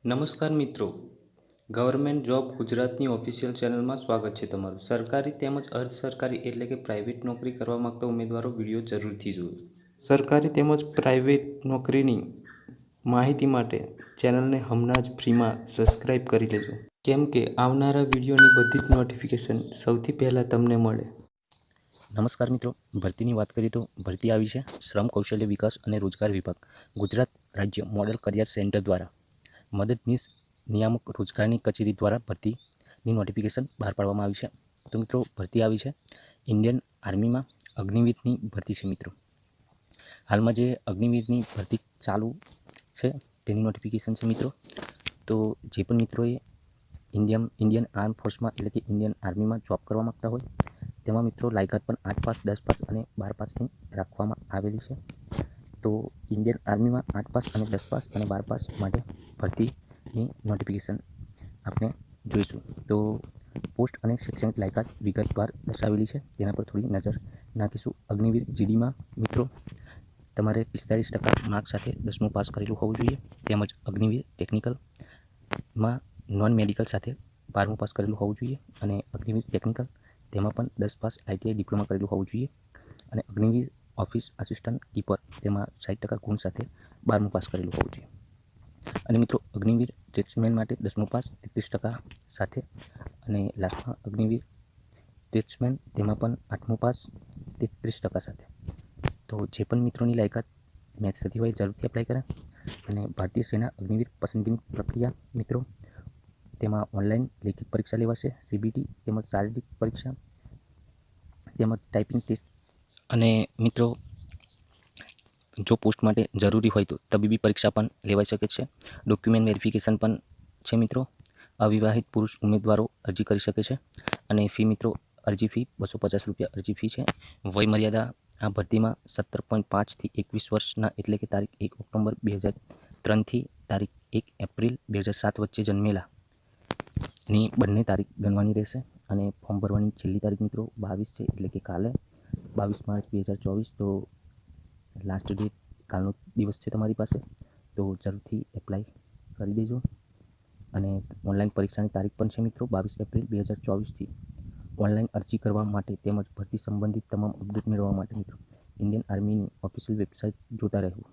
નમસ્કાર મિત્રો, government job ગુજરાતની ઓફિશિયલ ચેનલમાં સ્વાગત છે તમારું. સરકારી તેમજ અર્ધ સરકારી એટલે કે પ્રાઇવેટ નોકરી કરવા માંગતા ઉમેદવારો વિડીયો જરૂરથી જુઓ. સરકારી તેમજ પ્રાઇવેટ નોકરીની માહિતી માટે ચેનલને હમણાં જ ફ્રીમાં સબસ્ક્રાઇબ કરી લેજો, કેમ કે આવનારા વિડીયોની બધી જ નોટિફિકેશન સૌથી પહેલાં તમને મળે. નમસ્કાર મિત્રો, ભરતીની વાત કરીએ તો ભરતી આવી છે શ્રમ કૌશલ્ય વિકાસ અને રોજગાર વિભાગ ગુજરાત રાજ્ય મોડલ કરિયર સેન્ટર દ્વારા મદદનીશ નિયામક રોજગારની કચેરી દ્વારા ભરતીની નોટિફિકેશન બહાર પાડવામાં આવી છે. તો મિત્રો, ભરતી આવી છે ઇન્ડિયન આર્મીમાં અગ્નિવીરની ભરતી છે. મિત્રો, હાલમાં જે અગ્નિવીરની ભરતી ચાલુ છે તેની નોટિફિકેશન છે. મિત્રો, તો જે પણ મિત્રોએ ઇન્ડિયન આર્મ ફોર્સમાં એટલે કે ઇન્ડિયન આર્મીમાં જોબ કરવા માગતા હોય તેમાં મિત્રો લાયકાત પણ 8 પાસ, 10 પાસ અને 12 પાસની રાખવામાં આવેલી છે. તો ઇન્ડિયન આર્મીમાં 8 પાસ અને 10 પાસ અને 12 પાસ માટે ભરતીની નોટિફિકેશન આપણે જોઈશું. તો પોસ્ટ અને શૈક્ષણિક લાયકાત વિગતવાર દર્શાવેલી છે, તેના પર થોડી નજર નાખીશું. અગ્નિવીર જીડીમાં મિત્રો તમારે 45% માર્ક સાથે 10મું પાસ કરેલું હોવું જોઈએ. તેમજ અગ્નિવીર ટેકનિકલમાં નોન મેડિકલ સાથે 12મું પાસ કરેલું હોવું જોઈએ. અને અગ્નિવીર ટેકનિકલ તેમાં પણ 10 પાસ આઈટીઆઈ ડિપ્લોમા કરેલું હોવું જોઈએ. અને અગ્નિવીર ઓફિસ આસિસ્ટન્ટ કીપર તેમાં 60% ગુણ સાથે 12મું પાસ કરેલું હોવું જોઈએ. અને મિત્રો, અગ્નિવીર ટ્રેડ્સમેન માટે 10મું પાસ 33% સાથે. અને લાસ્ટમાં અગ્નિવીર ટ્રેડ્સમેન તેમાં પણ 8મું પાસ 33% સાથે. તો જે પણ મિત્રોની લાયકાત મેચ થતી હોય જરૂરથી એપ્લાય કરે. અને ભારતીય સેના અગ્નિવીર પસંદગીની પ્રક્રિયા મિત્રો, તેમાં ઓનલાઈન લેખિત પરીક્ષા લેવાશે, સીબીટી તેમજ શારીરિક પરીક્ષા તેમજ ટાઈપિંગ ટેસ્ટ. અને મિત્રો, જો પોસ્ટ માટે જરૂરી હોય તો તબીબી પરીક્ષા પણ લેવાઈ શકે છે. ડોક્યુમેન્ટ વેરિફિકેશન પણ છે. મિત્રો, અવિવાહિત પુરુષ ઉમેદવારો અરજી કરી શકે છે. અને ફી મિત્રો, અરજી ફી ₹250 અરજી ફી છે. વય મર્યાદા આ ભરતીમાં 17.5 થી 21 વર્ષના એટલે કે તારીખ 1 ઓક્ટોબર 2003 થી તારીખ 1 એપ્રિલ 2007 વચ્ચે જન્મેલા ની બંને તારીખ ગણવાની રહેશે. અને ફોર્મ ભરવાની છેલ્લી તારીખ મિત્રો 22 છે, એટલે કે કાલે 22 માર્ચ 2024. તો લાસ્ટ ડેટ કાલનો દિવસ છે તમારી પાસે, તો જરૂરથી એપ્લાય કરી દેજો. અને ઓનલાઈન પરીક્ષાની તારીખ પણ છે મિત્રો 22 એપ્રિલ 2024થી. ઓનલાઈન અરજી કરવા માટે તેમજ ભરતી સંબંધિત તમામ અપડેટ મેળવવા માટે મિત્રો ઇન્ડિયન આર્મીની ઓફિશિયલ વેબસાઇટ જોતા રહેવું.